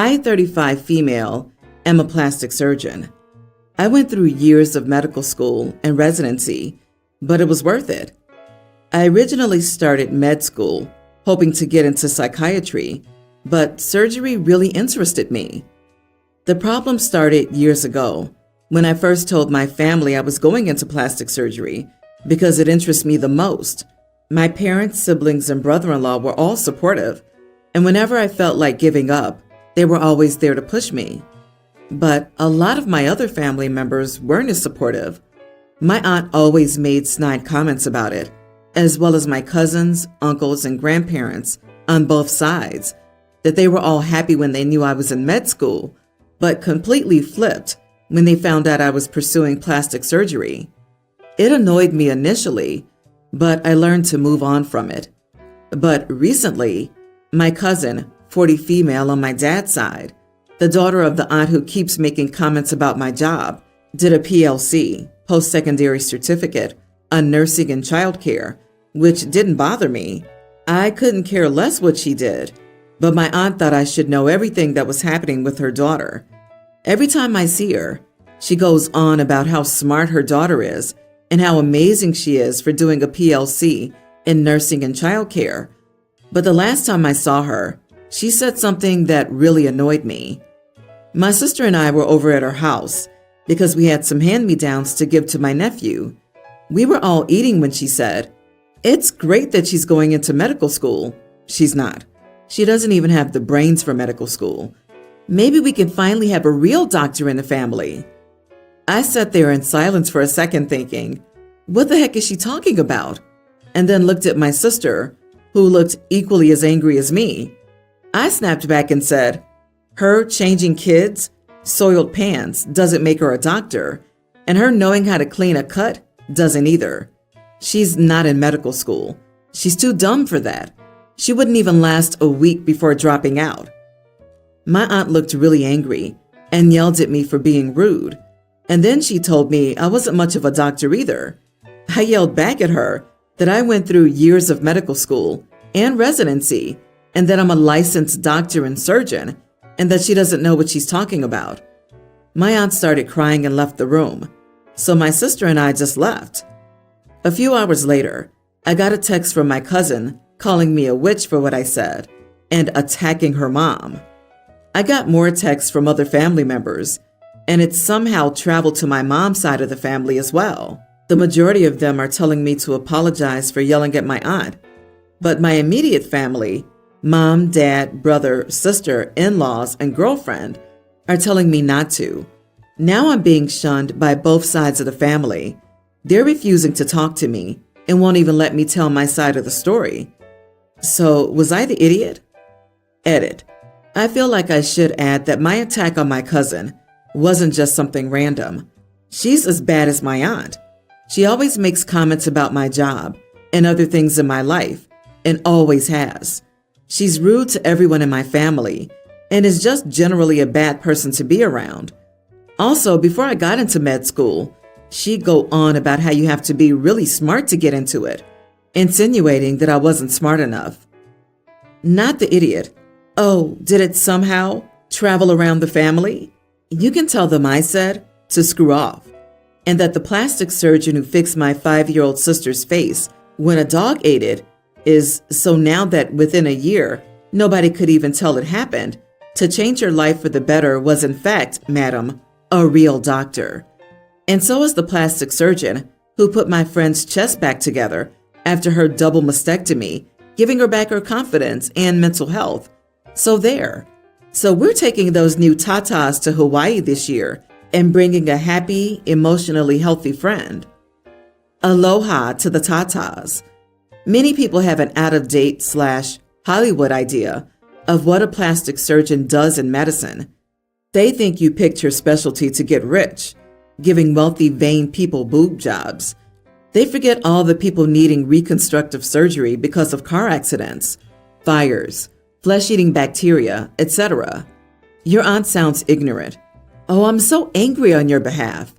I, 35 female, am a plastic surgeon. I went through years of medical school and residency, but it was worth it. I originally started med school, hoping to get into psychiatry, but surgery really interested me. The problem started years ago when I first told my family I was going into plastic surgery because it interests me the most. My parents, siblings, and brother-in-law were all supportive, and whenever I felt like giving up, they were always there to push me. But a lot of my other family members weren't as supportive. My aunt always made snide comments about it, as well as my cousins, uncles, and grandparents on both sides, that they were all happy when they knew I was in med school, but completely flipped when they found out I was pursuing plastic surgery. It annoyed me initially, but I learned to move on from it. But recently, my cousin, 40 female on my dad's side, the daughter of the aunt who keeps making comments about my job, did a PLC, post-secondary certificate, on nursing and childcare, which didn't bother me. I couldn't care less what she did, but my aunt thought I should know everything that was happening with her daughter. Every time I see her, she goes on about how smart her daughter is and how amazing she is for doing a PLC in nursing and childcare. But the last time I saw her, she said something that really annoyed me. My sister and I were over at her house because we had some hand-me-downs to give to my nephew. We were all eating when she said, "It's great that she's going into medical school." She's not. She doesn't even have the brains for medical school. Maybe we can finally have a real doctor in the family. I sat there in silence for a second thinking, what the heck is she talking about? And then looked at my sister, who looked equally as angry as me. I snapped back and said, her changing kids, soiled pants doesn't make her a doctor, and her knowing how to clean a cut doesn't either. She's not in medical school. She's too dumb for that. She wouldn't even last a week before dropping out. My aunt looked really angry and yelled at me for being rude, and then she told me I wasn't much of a doctor either. I yelled back at her that I went through years of medical school and residency, and that I'm a licensed doctor and surgeon, and that she doesn't know what she's talking about. My aunt started crying and left the room, so my sister and I just left. A few hours later, I got a text from my cousin calling me a witch for what I said and attacking her mom. I got more texts from other family members, and it somehow traveled to my mom's side of the family as well. The majority of them are telling me to apologize for yelling at my aunt, but my immediate family, mom, dad, brother, sister, in-laws, and girlfriend, are telling me not to. Now I'm being shunned by both sides of the family. They're refusing to talk to me and won't even let me tell my side of the story. So, was I the idiot? Edit. I feel like I should add that my attack on my cousin wasn't just something random. She's as bad as my aunt. She always makes comments about my job and other things in my life, and always has. She's rude to everyone in my family and is just generally a bad person to be around. Also, before I got into med school, she'd go on about how you have to be really smart to get into it, insinuating that I wasn't smart enough. Not the idiot. Oh, did it somehow travel around the family? You can tell them I said to screw off, and that the plastic surgeon who fixed my 5-year-old sister's face when a dog ate it is so now that within a year, nobody could even tell it happened. To change her life for the better was in fact, madam, a real doctor. And so is the plastic surgeon who put my friend's chest back together after her double mastectomy, giving her back her confidence and mental health. So there. So we're taking those new tatas to Hawaii this year and bringing a happy, emotionally healthy friend. Aloha to the tatas. Many people have an out-of-date / Hollywood idea of what a plastic surgeon does in medicine. They think you picked your specialty to get rich, giving wealthy, vain people boob jobs. They forget all the people needing reconstructive surgery because of car accidents, fires, flesh-eating bacteria, etc. Your aunt sounds ignorant. Oh, I'm so angry on your behalf.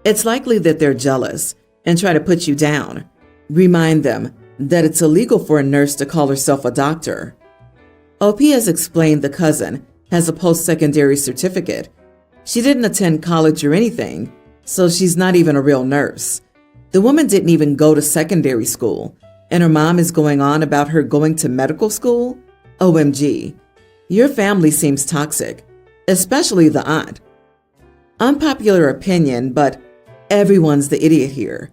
It's likely that they're jealous and try to put you down. Remind them that it's illegal for a nurse to call herself a doctor. OP has explained the cousin has a post-secondary certificate. She didn't attend college or anything, so she's not even a real nurse. The woman didn't even go to secondary school, and her mom is going on about her going to medical school? OMG. Your family seems toxic, especially the aunt. Unpopular opinion, but everyone's the idiot here.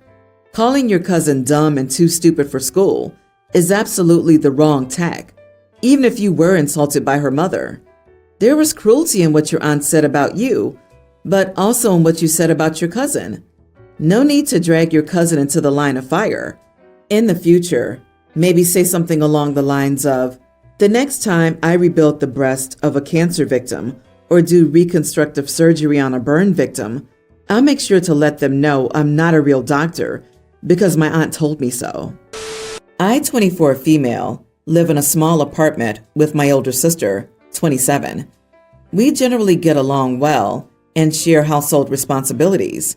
Calling your cousin dumb and too stupid for school is absolutely the wrong tack, even if you were insulted by her mother. There was cruelty in what your aunt said about you, but also in what you said about your cousin. No need to drag your cousin into the line of fire. In the future, maybe say something along the lines of, "The next time I rebuild the breast of a cancer victim or do reconstructive surgery on a burn victim, I'll make sure to let them know I'm not a real doctor because my aunt told me so." I, 24 female, live in a small apartment with my older sister, 27. We generally get along well and share household responsibilities.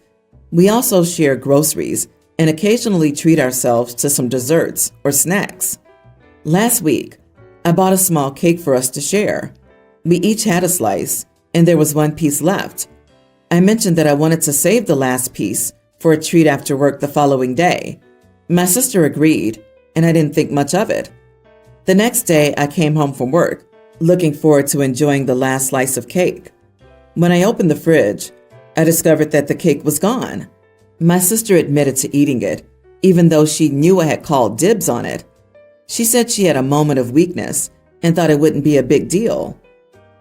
We also share groceries and occasionally treat ourselves to some desserts or snacks. Last week, I bought a small cake for us to share. We each had a slice, and there was one piece left. I mentioned that I wanted to save the last piece for a treat after work the following day. My sister agreed, and I didn't think much of it. The next day, I came home from work, looking forward to enjoying the last slice of cake. When I opened the fridge, I discovered that the cake was gone. My sister admitted to eating it, even though she knew I had called dibs on it. She said she had a moment of weakness and thought it wouldn't be a big deal.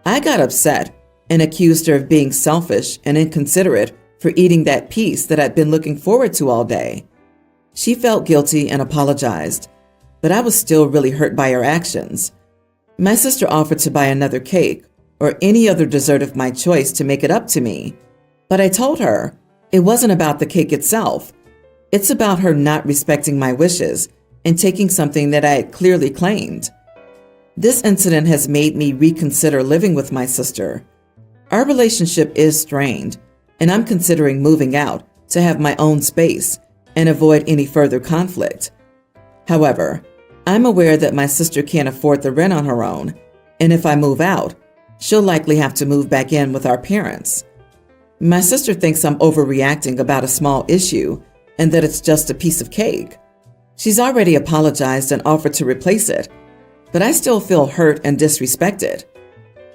I got upset and accused her of being selfish and inconsiderate for eating that piece that I'd been looking forward to all day. She felt guilty and apologized, but I was still really hurt by her actions. My sister offered to buy another cake or any other dessert of my choice to make it up to me. But I told her it wasn't about the cake itself. It's about her not respecting my wishes and taking something that I had clearly claimed. This incident has made me reconsider living with my sister. Our relationship is strained, and I'm considering moving out to have my own space and avoid any further conflict. However, I'm aware that my sister can't afford the rent on her own, and if I move out, she'll likely have to move back in with our parents. My sister thinks I'm overreacting about a small issue and that it's just a piece of cake. She's already apologized and offered to replace it, but I still feel hurt and disrespected.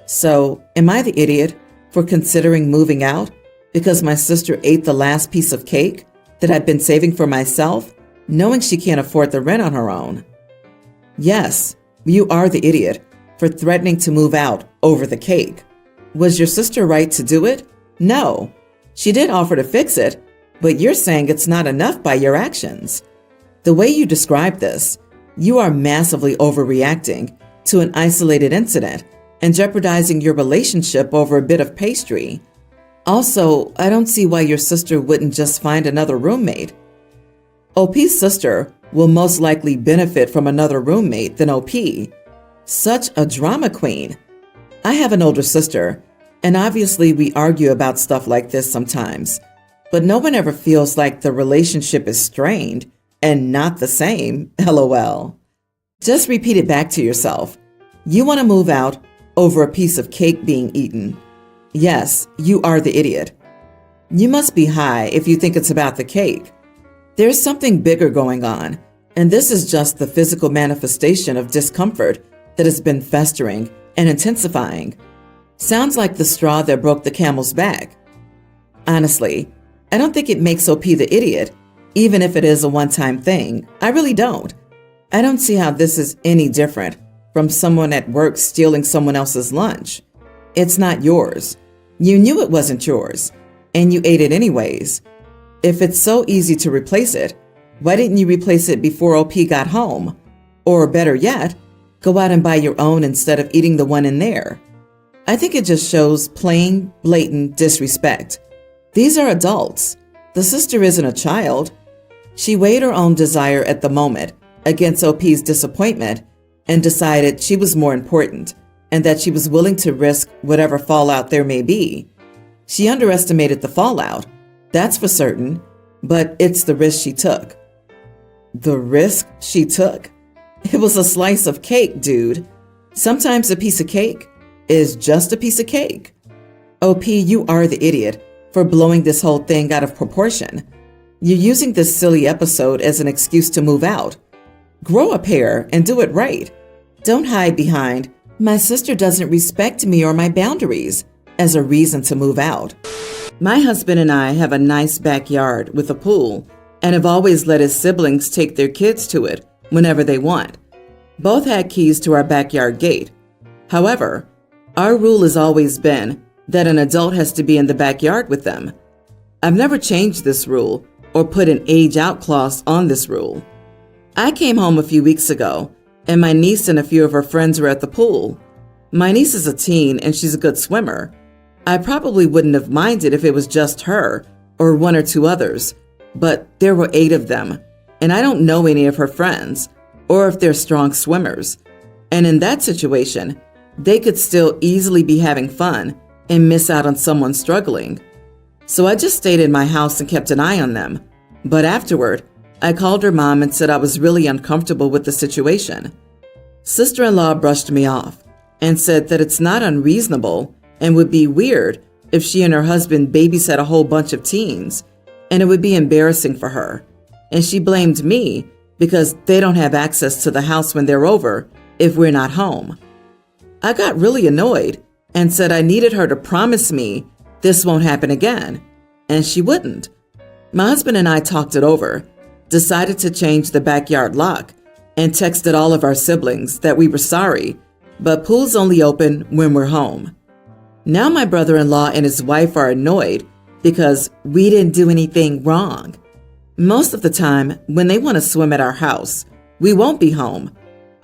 So, am I the idiot for considering moving out because my sister ate the last piece of cake that I'd been saving for myself, knowing she can't afford the rent on her own? Yes, you are the idiot for threatening to move out over the cake. Was your sister right to do it? No. She did offer to fix it, but you're saying it's not enough by your actions. The way you describe this, you are massively overreacting to an isolated incident and jeopardizing your relationship over a bit of pastry. Also, I don't see why your sister wouldn't just find another roommate. OP's sister will most likely benefit from another roommate than OP. Such a drama queen. I have an older sister, and obviously we argue about stuff like this sometimes, but no one ever feels like the relationship is strained and not the same, LOL. Just repeat it back to yourself. You want to move out over a piece of cake being eaten. Yes, you are the idiot. You must be high if you think it's about the cake. There's something bigger going on, and this is just the physical manifestation of discomfort that has been festering and intensifying. Sounds like the straw that broke the camel's back. Honestly, I don't think it makes OP the idiot, even if it is a one-time thing. I really don't. I don't see how this is any different from someone at work stealing someone else's lunch. It's not yours. You knew it wasn't yours, and you ate it anyways. If it's so easy to replace it, why didn't you replace it before OP got home? Or better yet, go out and buy your own instead of eating the one in there. I think it just shows plain, blatant disrespect. These are adults. The sister isn't a child. She weighed her own desire at the moment against OP's disappointment and decided she was more important and that she was willing to risk whatever fallout there may be. She underestimated the fallout, that's for certain, but it's the risk she took. The risk she took? It was a slice of cake, dude. Sometimes a piece of cake is just a piece of cake. OP, you are the idiot for blowing this whole thing out of proportion. You're using this silly episode as an excuse to move out. Grow a pair and do it right. Don't hide behind, "My sister doesn't respect me or my boundaries," as a reason to move out. My husband and I have a nice backyard with a pool and have always let his siblings take their kids to it whenever they want. Both had keys to our backyard gate. However, our rule has always been that an adult has to be in the backyard with them. I've never changed this rule or put an age out clause on this rule. I came home a few weeks ago, and my niece and a few of her friends were at the pool. My niece is a teen and she's a good swimmer. I probably wouldn't have minded if it was just her or one or two others, but there were 8 of them, and I don't know any of her friends or if they're strong swimmers. And in that situation, they could still easily be having fun and miss out on someone struggling. So I just stayed in my house and kept an eye on them. But afterward, I called her mom and said I was really uncomfortable with the situation. Sister-in-law brushed me off and said that it's not unreasonable and would be weird if she and her husband babysat a whole bunch of teens, and it would be embarrassing for her. And she blamed me because they don't have access to the house when they're over if we're not home. I got really annoyed and said I needed her to promise me this won't happen again, and she wouldn't. My husband and I talked it over, decided to change the backyard lock, and texted all of our siblings that we were sorry, but pool's only open when we're home. Now my brother-in-law and his wife are annoyed because we didn't do anything wrong. Most of the time, when they want to swim at our house, we won't be home.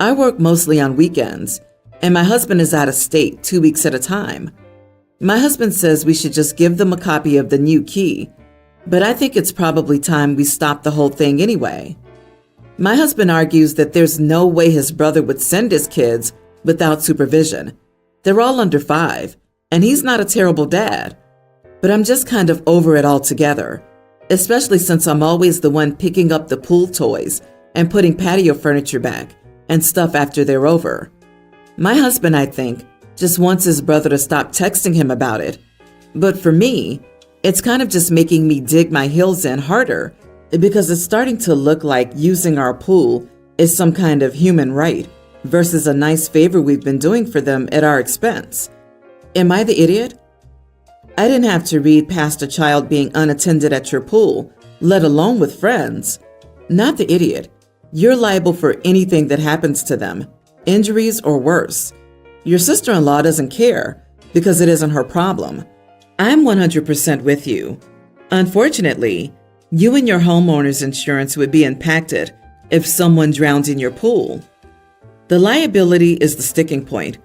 I work mostly on weekends, and my husband is out of state 2 weeks at a time. My husband says we should just give them a copy of the new key, but I think it's probably time we stop the whole thing anyway. My husband argues that there's no way his brother would send his kids without supervision. They're all under 5, and he's not a terrible dad. But I'm just kind of over it altogether, especially since I'm always the one picking up the pool toys and putting patio furniture back and stuff after they're over. My husband, I think, just wants his brother to stop texting him about it. But for me, it's kind of just making me dig my heels in harder because it's starting to look like using our pool is some kind of human right versus a nice favor we've been doing for them at our expense. Am I the idiot? I didn't have to read past a child being unattended at your pool, let alone with friends. Not the idiot. You're liable for anything that happens to them, injuries or worse. Your sister-in-law doesn't care because it isn't her problem. I'm 100% with you. Unfortunately, you and your homeowner's insurance would be impacted if someone drowned in your pool. The liability is the sticking point,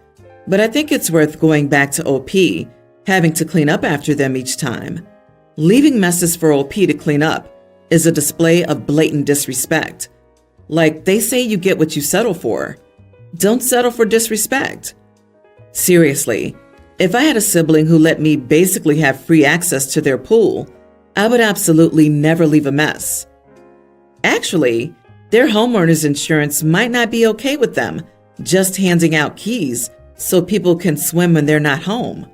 but I think it's worth going back to OP, having to clean up after them each time. Leaving messes for OP to clean up is a display of blatant disrespect. Like they say you get what you settle for. Don't settle for disrespect. Seriously, if I had a sibling who let me basically have free access to their pool, I would absolutely never leave a mess. Actually, their homeowner's insurance might not be okay with them just handing out keys so people can swim when they're not home.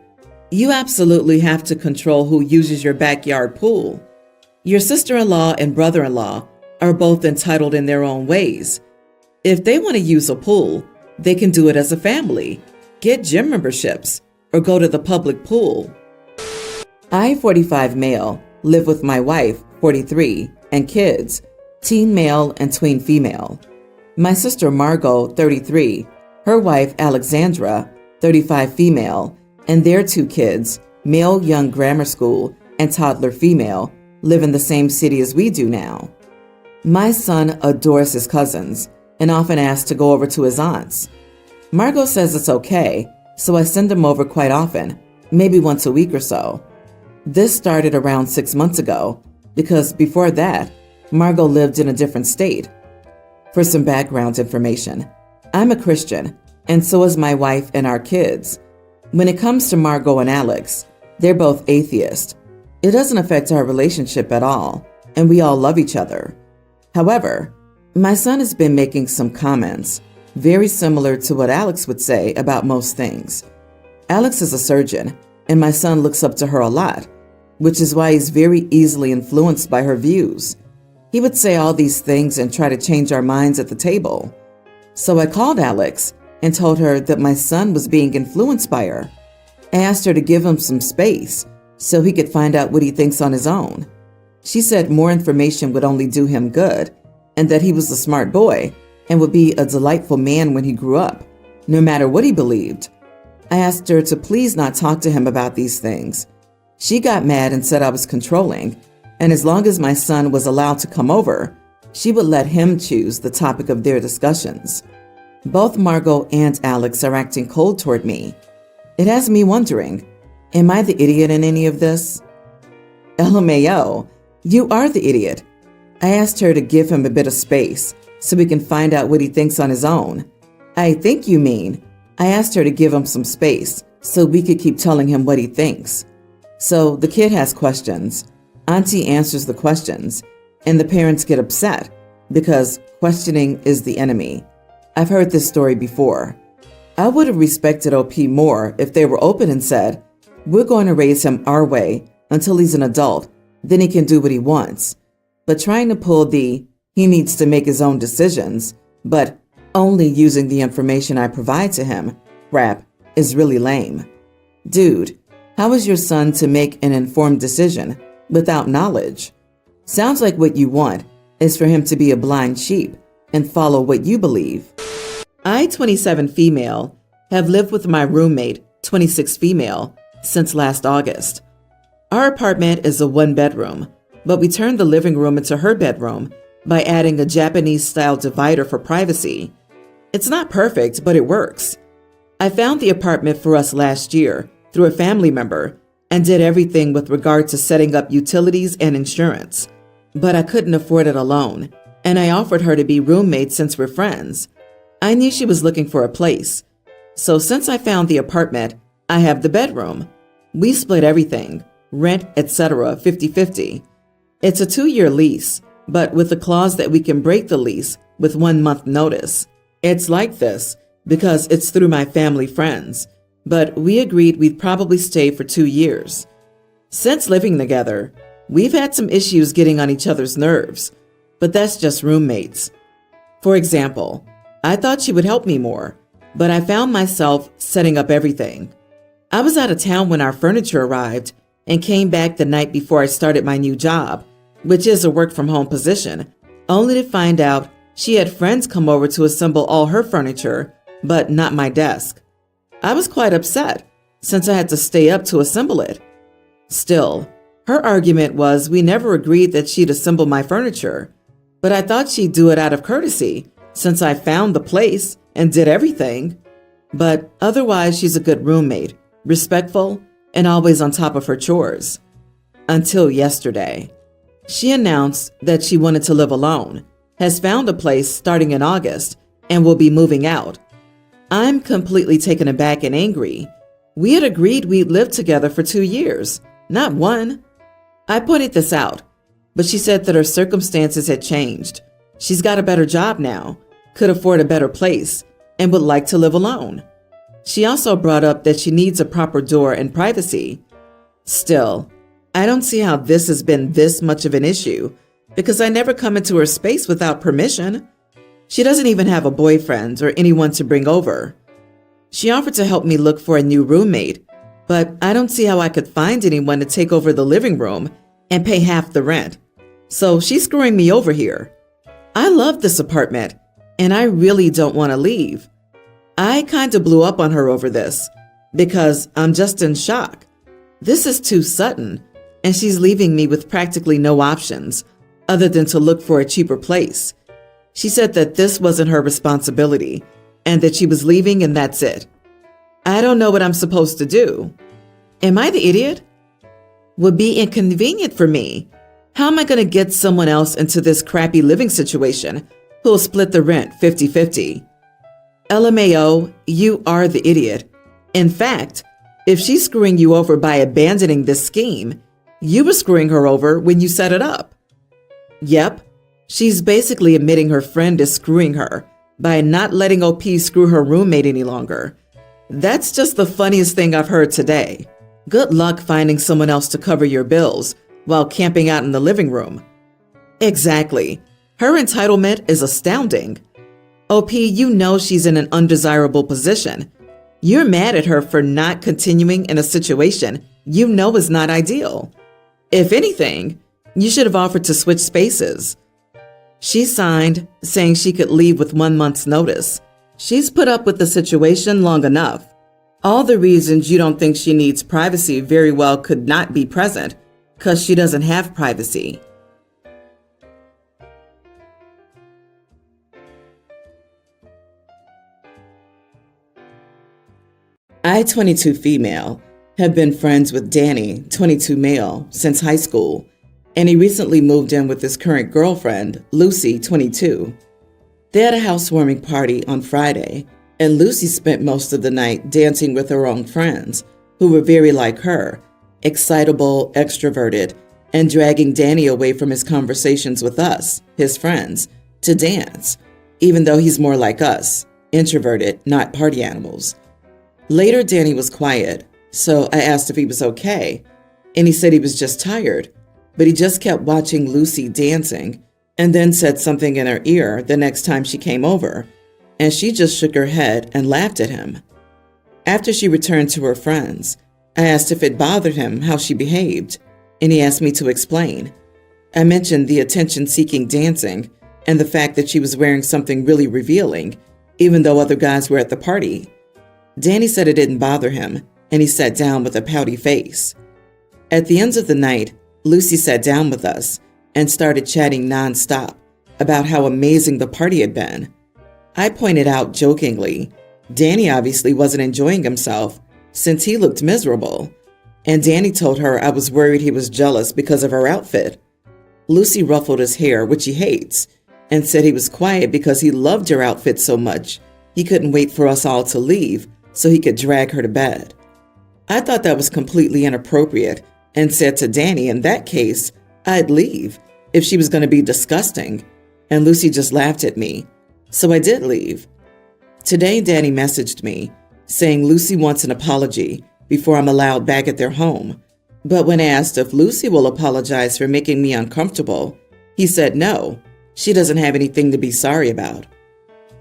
You absolutely have to control who uses your backyard pool. Your sister-in-law and brother-in-law are both entitled in their own ways. If they want to use a pool, they can do it as a family, get gym memberships, or go to the public pool. I, 45 male, live with my wife, 43, and kids, teen male and tween female. My sister Margot, 33, her wife Alexandra, 35 female, and their 2 kids, male young grammar school and toddler female, live in the same city as we do now. My son adores his cousins and often asks to go over to his aunts. Margot says it's okay, so I send him over quite often, maybe once a week or so. This started around 6 months ago, because before that, Margot lived in a different state. For some background information, I'm a Christian, and so is my wife and our kids. When it comes to Margot and Alex, they're both atheists. It doesn't affect our relationship at all, and we all love each other. However, my son has been making some comments very similar to what Alex would say about most things. Alex is a surgeon, and my son looks up to her a lot, which is why he's very easily influenced by her views. He would say all these things and try to change our minds at the table. So I called Alex and told her that my son was being influenced by her. I asked her to give him some space so he could find out what he thinks on his own. She said more information would only do him good, and that he was a smart boy and would be a delightful man when he grew up, no matter what he believed. I asked her to please not talk to him about these things. She got mad and said I was controlling, and as long as my son was allowed to come over, she would let him choose the topic of their discussions. Both Margot and Alex are acting cold toward me. It has me wondering, am I the idiot in any of this? LMAO, you are the idiot. I asked her to give him a bit of space so we can find out what he thinks on his own. I think you mean I asked her to give him some space so we could keep telling him what he thinks. So the kid has questions. Auntie answers the questions, and the parents get upset because questioning is the enemy. I've heard this story before. I would have respected OP more if they were open and said, we're going to raise him our way until he's an adult, then he can do what he wants. But trying to pull the, he needs to make his own decisions, but only using the information I provide to him, crap, is really lame. Dude, how is your son to make an informed decision without knowledge? Sounds like what you want is for him to be a blind sheep and follow what you believe. I, 27 female, have lived with my roommate, 26 female, since last August. Our apartment is a one-bedroom, but we turned the living room into her bedroom by adding a Japanese-style divider for privacy. It's not perfect, but it works. I found the apartment for us last year through a family member and did everything with regard to setting up utilities and insurance. But I couldn't afford it alone, and I offered her to be roommates since we're friends. I knew she was looking for a place. So since I found the apartment, I have the bedroom. We split everything, rent, etc., 50-50. It's a 2-year lease, but with the clause that we can break the lease with 1 month notice. It's like this because it's through my family friends, but we agreed we'd probably stay for 2 years. Since living together, we've had some issues getting on each other's nerves, but that's just roommates. For example, I thought she would help me more, but I found myself setting up everything. I was out of town when our furniture arrived and came back the night before I started my new job, which is a work-from-home position, only to find out she had friends come over to assemble all her furniture, but not my desk. I was quite upset, since I had to stay up to assemble it. Still, her argument was we never agreed that she'd assemble my furniture, but I thought she'd do it out of courtesy, since I found the place and did everything. But otherwise, she's a good roommate, respectful, and always on top of her chores. Until yesterday. She announced that she wanted to live alone, has found a place starting in August, and will be moving out. I'm completely taken aback and angry. We had agreed we'd live together for 2 years, not 1. I pointed this out, but she said that her circumstances had changed. She's got a better job now, could afford a better place, and would like to live alone. She also brought up that she needs a proper door and privacy. Still, I don't see how this has been this much of an issue because I never come into her space without permission. She doesn't even have a boyfriend or anyone to bring over. She offered to help me look for a new roommate, but I don't see how I could find anyone to take over the living room and pay half the rent. So she's screwing me over here. I love this apartment, and I really don't want to leave. I kind of blew up on her over this because I'm just in shock. This is too sudden, and she's leaving me with practically no options other than to look for a cheaper place. She said that this wasn't her responsibility and that she was leaving and that's it. I don't know what I'm supposed to do. Am I the idiot? Would be inconvenient for me. How am I going to get someone else into this crappy living situation who'll split the rent 50-50? LMAO, you are the idiot. In fact, if she's screwing you over by abandoning this scheme, you were screwing her over when you set it up. Yep, she's basically admitting her friend is screwing her by not letting OP screw her roommate any longer. That's just the funniest thing I've heard today. Good luck finding someone else to cover your bills while camping out in the living room. Exactly. Her entitlement is astounding. OP, you know she's in an undesirable position. You're mad at her for not continuing in a situation you know is not ideal. If anything, you should have offered to switch spaces. She signed, saying she could leave with 1 month's notice. She's put up with the situation long enough. All the reasons you don't think she needs privacy very well could not be present, because she doesn't have privacy. I, 22 female, have been friends with Danny, 22 male, since high school, and he recently moved in with his current girlfriend, Lucy, 22. They had a housewarming party on Friday, and Lucy spent most of the night dancing with her own friends, who were very like her, excitable, extroverted, and dragging Danny away from his conversations with us, his friends, to dance, even though he's more like us, introverted, not party animals. Later, Danny was quiet, so I asked if he was okay, and he said he was just tired, but he just kept watching Lucy dancing and then said something in her ear the next time she came over, and she just shook her head and laughed at him. After she returned to her friends, I asked if it bothered him how she behaved, and he asked me to explain. I mentioned the attention-seeking dancing and the fact that she was wearing something really revealing, even though other guys were at the party. Danny said it didn't bother him, and he sat down with a pouty face. At the end of the night, Lucy sat down with us and started chatting nonstop about how amazing the party had been. I pointed out jokingly, Danny obviously wasn't enjoying himself since he looked miserable, and Danny told her I was worried he was jealous because of her outfit. Lucy ruffled his hair, which he hates, and said he was quiet because he loved her outfit so much he couldn't wait for us all to leave so he could drag her to bed. I thought that was completely inappropriate and said to Danny, in that case, I'd leave if she was going to be disgusting, and Lucy just laughed at me, so I did leave. Today, Danny messaged me saying Lucy wants an apology before I'm allowed back at their home, but when asked if Lucy will apologize for making me uncomfortable, he said no, she doesn't have anything to be sorry about.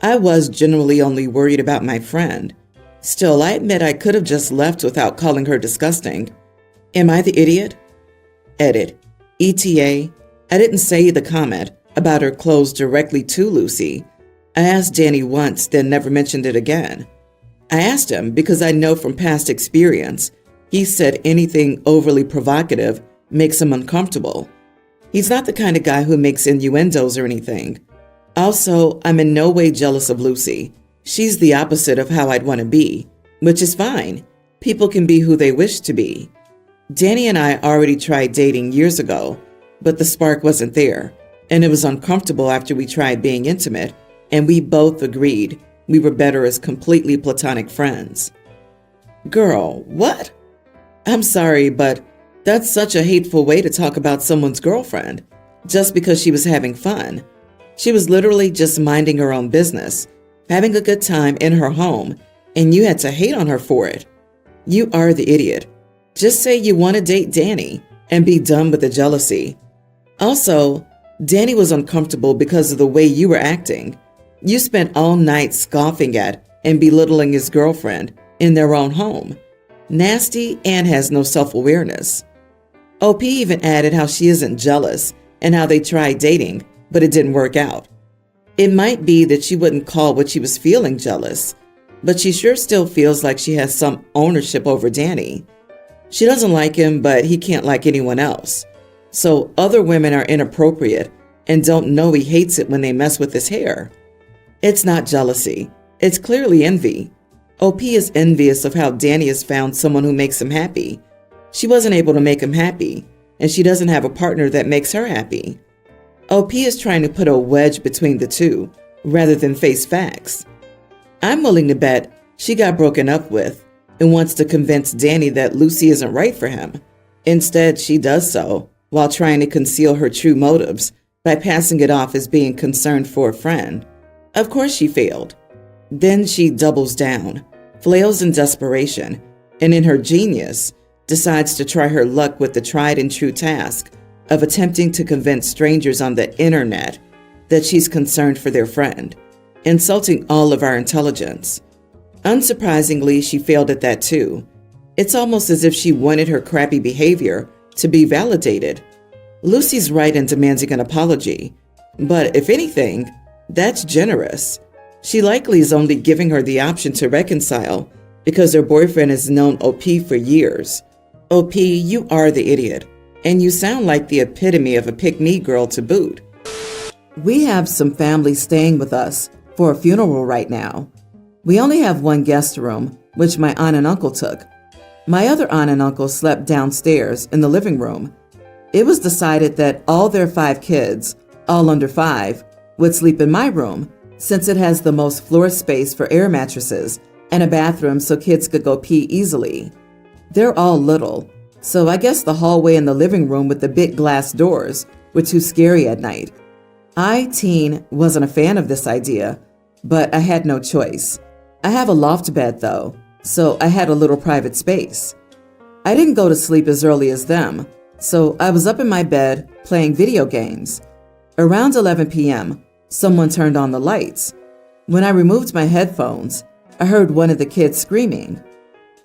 I was generally only worried about my friend. Still, I admit I could have just left without calling her disgusting. Am I the idiot? Edit. ETA. I didn't say the comment about her clothes directly to Lucy. I asked Danny once, then never mentioned it again. I asked him because I know from past experience, he said anything overly provocative makes him uncomfortable. He's not the kind of guy who makes innuendos or anything. Also, I'm in no way jealous of Lucy. She's the opposite of how I'd want to be, which is fine. People can be who they wish to be. Danny and I already tried dating years ago, but the spark wasn't there, and it was uncomfortable after we tried being intimate, and we both agreed we were better as completely platonic friends. Girl, what? I'm sorry, but that's such a hateful way to talk about someone's girlfriend, just because she was having fun. She was literally just minding her own business, having a good time in her home, and you had to hate on her for it. You are the idiot. Just say you want to date Danny and be done with the jealousy. Also, Danny was uncomfortable because of the way you were acting. You spent all night scoffing at and belittling his girlfriend in their own home. Nasty and has no self-awareness. OP even added how she isn't jealous and how they tried dating, but it didn't work out. It might be that she wouldn't call what she was feeling jealous, but she sure still feels like she has some ownership over Danny. She doesn't like him, but he can't like anyone else. So other women are inappropriate and don't know he hates it when they mess with his hair. It's not jealousy. It's clearly envy. OP is envious of how Danny has found someone who makes him happy. She wasn't able to make him happy, and she doesn't have a partner that makes her happy. OP is trying to put a wedge between the two, rather than face facts. I'm willing to bet she got broken up with and wants to convince Danny that Lucy isn't right for him. Instead, she does so while trying to conceal her true motives by passing it off as being concerned for a friend. Of course she failed. Then she doubles down, flails in desperation, and in her genius, decides to try her luck with the tried and true task of attempting to convince strangers on the internet that she's concerned for their friend, insulting all of our intelligence. Unsurprisingly, she failed at that too. It's almost as if she wanted her crappy behavior to be validated. Lucy's right in demanding an apology, but if anything, that's generous. She likely is only giving her the option to reconcile because her boyfriend has known OP for years. OP, you are the idiot, and you sound like the epitome of a pick-me girl to boot. We have some family staying with us for a funeral right now. We only have one guest room, which my aunt and uncle took. My other aunt and uncle slept downstairs in the living room. It was decided that all their 5 kids, all under 5, would sleep in my room since it has the most floor space for air mattresses and a bathroom so kids could go pee easily. They're all little, so I guess the hallway and the living room with the big glass doors were too scary at night. I, teen, wasn't a fan of this idea, but I had no choice. I have a loft bed though, so I had a little private space. I didn't go to sleep as early as them, so I was up in my bed playing video games. Around 11 p.m., someone turned on the lights. When I removed my headphones, I heard one of the kids screaming.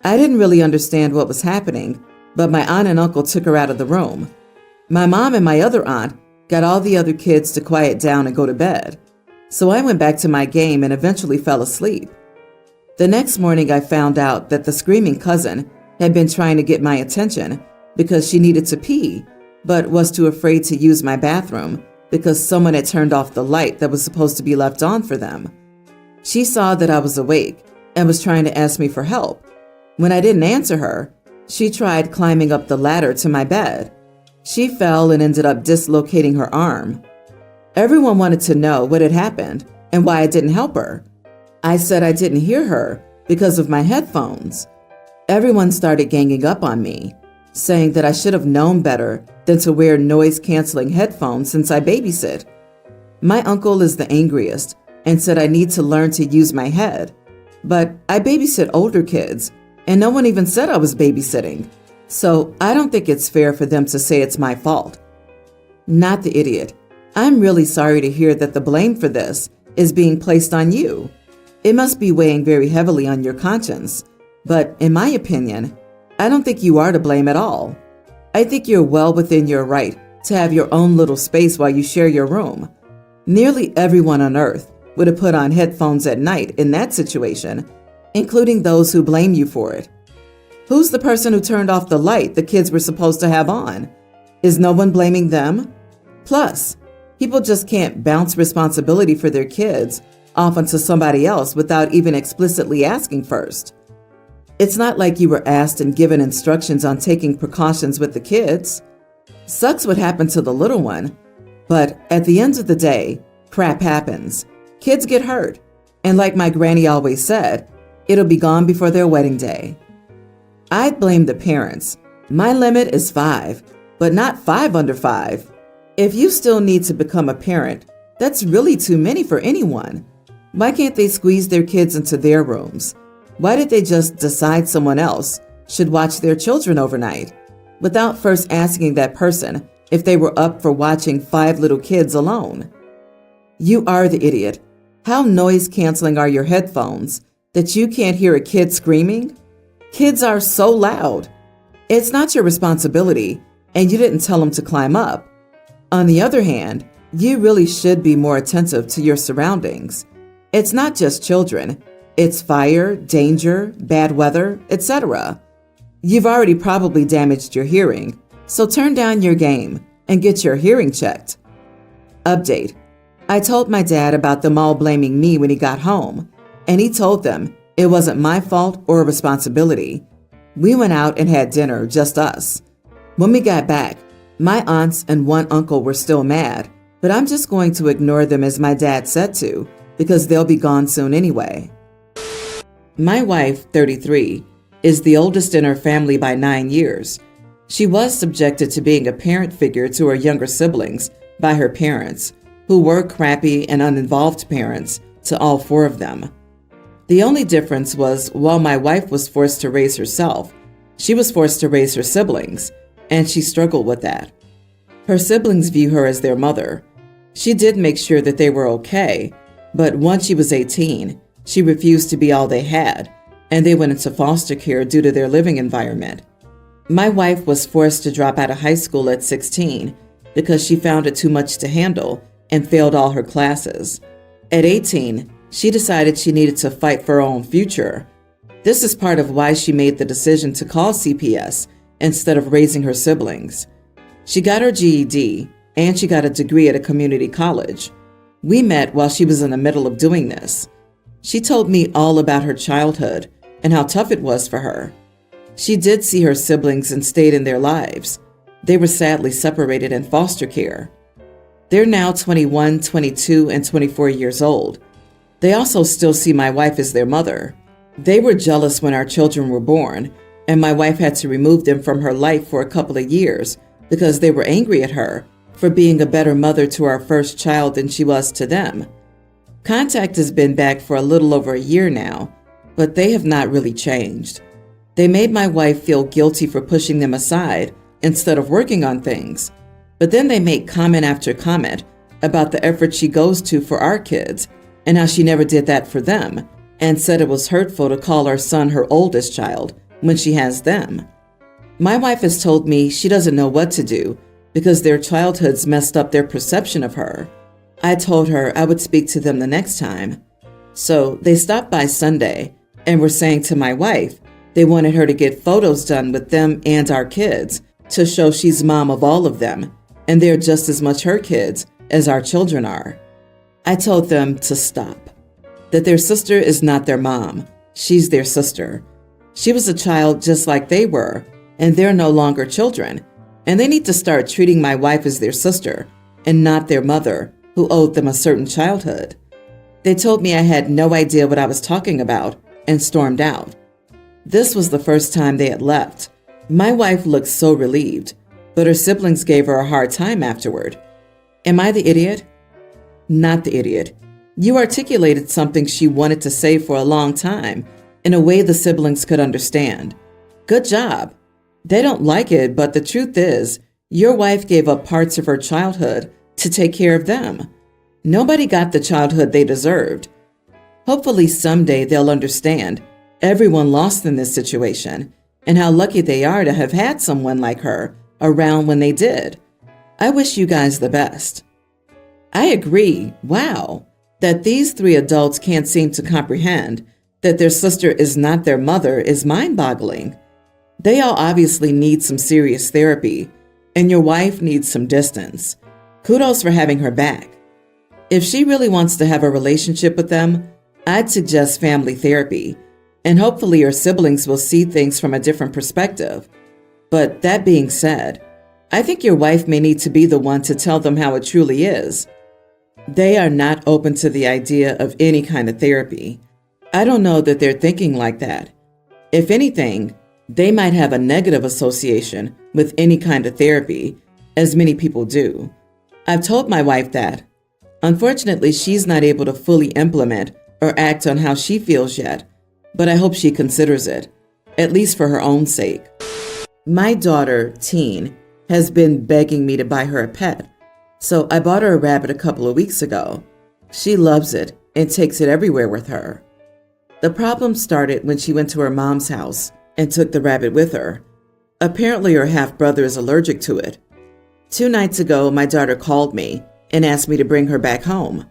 I didn't really understand what was happening, but my aunt and uncle took her out of the room. My mom and my other aunt got all the other kids to quiet down and go to bed, so I went back to my game and eventually fell asleep. The next morning, I found out that the screaming cousin had been trying to get my attention because she needed to pee, but was too afraid to use my bathroom because someone had turned off the light that was supposed to be left on for them. She saw that I was awake and was trying to ask me for help. When I didn't answer her, she tried climbing up the ladder to my bed. She fell and ended up dislocating her arm. Everyone wanted to know what had happened and why I didn't help her. I said I didn't hear her because of my headphones. Everyone started ganging up on me, saying that I should have known better than to wear noise-canceling headphones since I babysit. My uncle is the angriest and said I need to learn to use my head. But I babysit older kids, and no one even said I was babysitting. So I don't think it's fair for them to say it's my fault. Not the idiot. I'm really sorry to hear that the blame for this is being placed on you. It must be weighing very heavily on your conscience. But in my opinion, I don't think you are to blame at all. I think you're well within your right to have your own little space while you share your room. Nearly everyone on earth would have put on headphones at night in that situation, including those who blame you for it. Who's the person who turned off the light the kids were supposed to have on? Is no one blaming them? Plus, people just can't bounce responsibility for their kids off onto somebody else without even explicitly asking first. It's not like you were asked and given instructions on taking precautions with the kids. Sucks what happened to the little one, but at the end of the day, crap happens. Kids get hurt, and like my granny always said, it'll be gone before their wedding day. I'd blame the parents. My limit is 5, but not 5 under 5. If you still need to become a parent, that's really too many for anyone. Why can't they squeeze their kids into their rooms? Why did they just decide someone else should watch their children overnight without first asking that person if they were up for watching 5 little kids alone? You are the idiot. How noise-canceling are your headphones that you can't hear a kid screaming? Kids are so loud. It's not your responsibility, and you didn't tell them to climb up. On the other hand, you really should be more attentive to your surroundings. It's not just children. It's fire, danger, bad weather, etc. You've already probably damaged your hearing, so turn down your game and get your hearing checked. Update. I told my dad about them all blaming me when he got home, and he told them it wasn't my fault or responsibility. We went out and had dinner, just us. When we got back, my aunts and one uncle were still mad, but I'm just going to ignore them as my dad said to, because they'll be gone soon anyway. My wife, 33, is the oldest in her family by 9 years. She was subjected to being a parent figure to her younger siblings by her parents, who were crappy and uninvolved parents to all 4 of them. The The only difference was while my wife was forced to raise herself, she was forced to raise her siblings, and she struggled with that. Her siblings view her as their mother. She did make sure that they were okay, but once she was 18, she refused to be all they had, and they went into foster care due to their living environment. My wife was forced to drop out of high school at 16 because she found it too much to handle and failed all her classes. At 18, she decided she needed to fight for her own future. This is part of why she made the decision to call CPS instead of raising her siblings. She got her GED, and she got a degree at a community college. We met while she was in the middle of doing this. She told me all about her childhood and how tough it was for her. She did see her siblings and stayed in their lives. They were sadly separated in foster care. They're now 21, 22, and 24 years old. They also still see my wife as their mother. They were jealous when our children were born, and my wife had to remove them from her life for a couple of years because they were angry at her for being a better mother to our first child than she was to them. Contact has been back for a little over a year now, but they have not really changed. They made my wife feel guilty for pushing them aside instead of working on things, but then they make comment after comment about the effort she goes to for our kids and how she never did that for them, and said it was hurtful to call our son her oldest child when she has them. My wife has told me she doesn't know what to do because their childhoods messed up their perception of her. I told her I would speak to them the next time. So they stopped by Sunday and were saying to my wife they wanted her to get photos done with them and our kids to show she's mom of all of them, and they're just as much her kids as our children are. I told them to stop, that their sister is not their mom, she's their sister. She was a child just like they were, and they're no longer children, and they need to start treating my wife as their sister and not their mother who owed them a certain childhood. They told me I had no idea what I was talking about and stormed out. This was the first time they had left. My wife looked so relieved, but her siblings gave her a hard time afterward. Am I the idiot? Not the idiot. You articulated something she wanted to say for a long time in a way the siblings could understand. Good job. They don't like it, but the truth is, your wife gave up parts of her childhood to take care of them. Nobody got the childhood they deserved. Hopefully someday they'll understand everyone lost in this situation and how lucky they are to have had someone like her around when they did. I wish you guys the best. I agree, wow, that these three adults can't seem to comprehend that their sister is not their mother is mind-boggling. They all obviously need some serious therapy, and your wife needs some distance. Kudos for having her back. If she really wants to have a relationship with them, I'd suggest family therapy, and hopefully your siblings will see things from a different perspective. But that being said, I think your wife may need to be the one to tell them how it truly is. They are not open to the idea of any kind of therapy. I don't know that they're thinking like that. If anything, they might have a negative association with any kind of therapy, as many people do. I've told my wife that. Unfortunately, she's not able to fully implement or act on how she feels yet, but I hope she considers it, at least for her own sake. My daughter, Teen, has been begging me to buy her a pet, so I bought her a rabbit a couple of weeks ago. She loves it and takes it everywhere with her. The problem started when she went to her mom's house and took the rabbit with her. Apparently her half-brother is allergic to it. 2 nights ago, my daughter called me and asked me to bring her back home.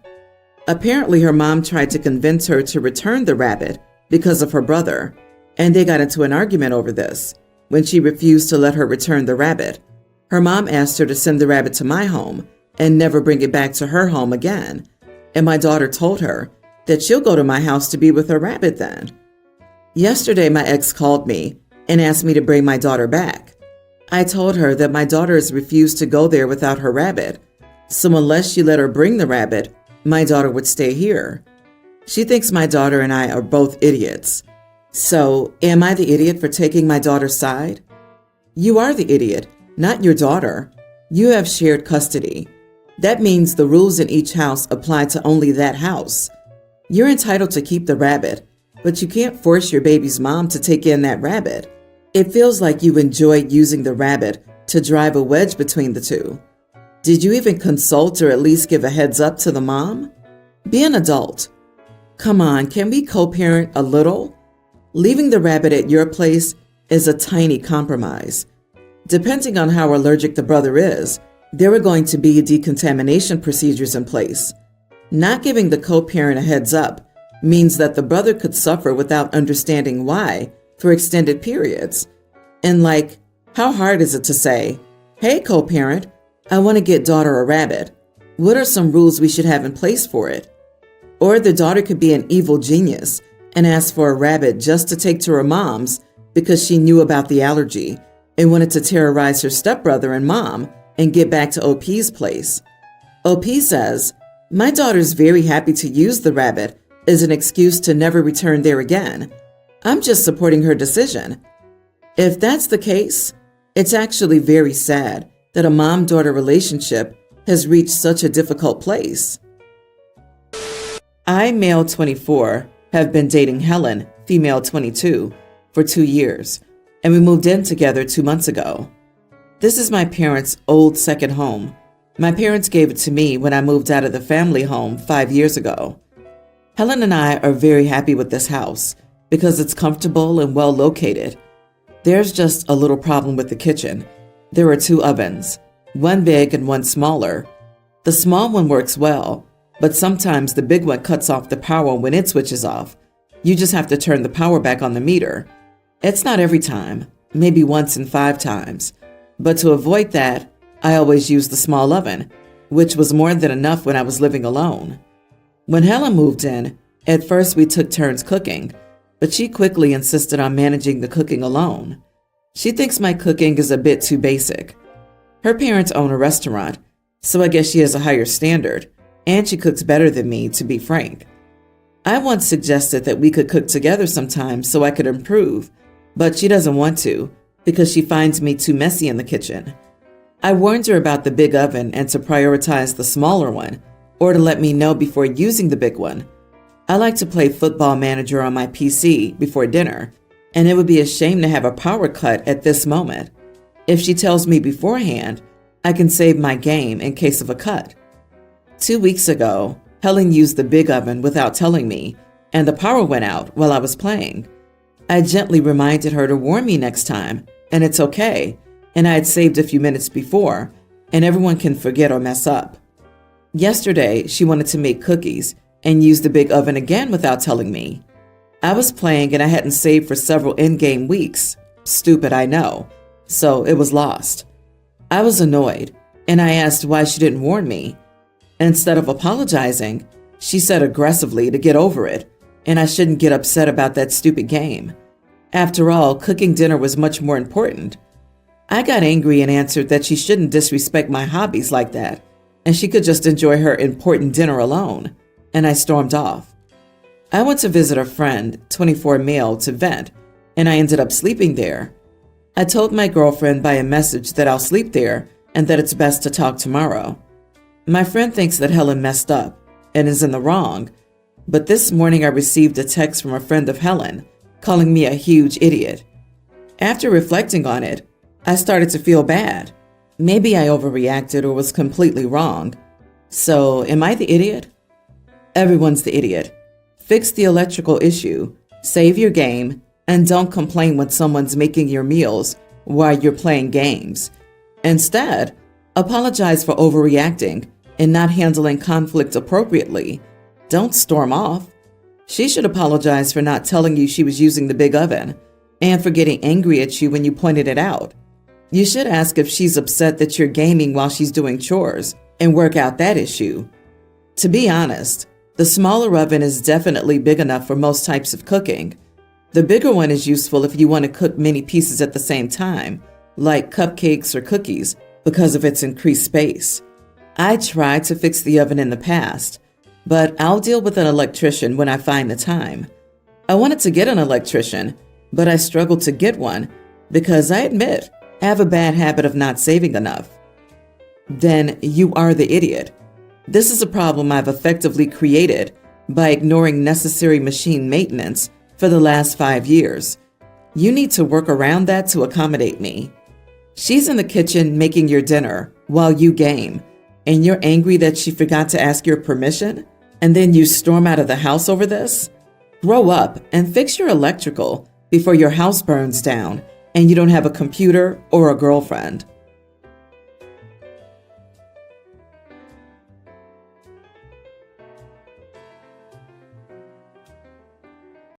Apparently her mom tried to convince her to return the rabbit because of her brother, and they got into an argument over this. When she refused to let her return the rabbit, her mom asked her to send the rabbit to my home and never bring it back to her home again, and my daughter told her that she'll go to my house to be with her rabbit then. Yesterday, my ex called me and asked me to bring my daughter back. I told her that my daughter has refused to go there without her rabbit, so unless she let her bring the rabbit, my daughter would stay here. She thinks my daughter and I are both idiots. So, am I the idiot for taking my daughter's side? You are the idiot, not your daughter. You have shared custody. That means the rules in each house apply to only that house. You're entitled to keep the rabbit, but you can't force your baby's mom to take in that rabbit. It feels like you enjoyed using the rabbit to drive a wedge between the two. Did you even consult or at least give a heads up to the mom? Be an adult. Come on, can we co-parent a little? Leaving the rabbit at your place is a tiny compromise. Depending on how allergic the brother is, there are going to be decontamination procedures in place. Not giving the co-parent a heads up means that the brother could suffer without understanding why for extended periods. And how hard is it to say, "Hey, co-parent, I want to get daughter a rabbit. What are some rules we should have in place for it?" Or the daughter could be an evil genius and ask for a rabbit just to take to her mom's because she knew about the allergy and wanted to terrorize her stepbrother and mom and get back to OP's place. OP says, "My daughter's very happy to use the rabbit as an excuse to never return there again. I'm just supporting her decision." If that's the case, it's actually very sad that a mom-daughter relationship has reached such a difficult place. I, male 24, have been dating Helen, female 22, for 2 years, and we moved in together 2 months ago. This is my parents' old second home. My parents gave it to me when I moved out of the family home 5 years ago. Helen and I are very happy with this house because it's comfortable and well located. There's just a little problem with the kitchen. There are 2 ovens, one big and one smaller. The small one works well, but sometimes the big one cuts off the power when it switches off. You just have to turn the power back on the meter. It's not every time, maybe once in 5 times. But to avoid that, I always use the small oven, which was more than enough when I was living alone. When Helen moved in, at first we took turns cooking, but she quickly insisted on managing the cooking alone. She thinks my cooking is a bit too basic. Her parents own a restaurant, so I guess she has a higher standard, and she cooks better than me, to be frank. I once suggested that we could cook together sometime so I could improve, but she doesn't want to because she finds me too messy in the kitchen. I warned her about the big oven and to prioritize the smaller one, or to let me know before using the big one. I like to play Football Manager on my PC before dinner, and it would be a shame to have a power cut at this moment. If she tells me beforehand, I can save my game in case of a cut. 2 weeks ago, Helen used the big oven without telling me, and the power went out while I was playing. I gently reminded her to warn me next time, and it's okay, and I had saved a few minutes before, and everyone can forget or mess up. Yesterday, she wanted to make cookies and used the big oven again without telling me. I was playing and I hadn't saved for several in-game weeks. Stupid, I know. So it was lost. I was annoyed, and I asked why she didn't warn me. Instead of apologizing, she said aggressively to get over it, and I shouldn't get upset about that stupid game. After all, cooking dinner was much more important. I got angry and answered that she shouldn't disrespect my hobbies like that, and she could just enjoy her important dinner alone, and I stormed off. I went to visit a friend, 24 male, to vent, and I ended up sleeping there. I told my girlfriend by a message that I'll sleep there and that it's best to talk tomorrow. My friend thinks that Helen messed up and is in the wrong, but this morning I received a text from a friend of Helen calling me a huge idiot. After reflecting on it, I started to feel bad. Maybe I overreacted or was completely wrong. So, am I the idiot? Everyone's the idiot. Fix the electrical issue, save your game, and don't complain when someone's making your meals while you're playing games. Instead, apologize for overreacting and not handling conflict appropriately. Don't storm off. She should apologize for not telling you she was using the big oven and for getting angry at you when you pointed it out. You should ask if she's upset that you're gaming while she's doing chores and work out that issue. To be honest, the smaller oven is definitely big enough for most types of cooking. The bigger one is useful if you want to cook many pieces at the same time, like cupcakes or cookies, because of its increased space. I tried to fix the oven in the past, but I'll deal with an electrician when I find the time. I wanted to get an electrician, but I struggled to get one because I admit I have a bad habit of not saving enough. Then you are the idiot. This is a problem I've effectively created by ignoring necessary machine maintenance for the last 5 years. You need to work around that to accommodate me. She's in the kitchen making your dinner while you game, and you're angry that she forgot to ask your permission, and then you storm out of the house over this? Grow up and fix your electrical before your house burns down and you don't have a computer or a girlfriend.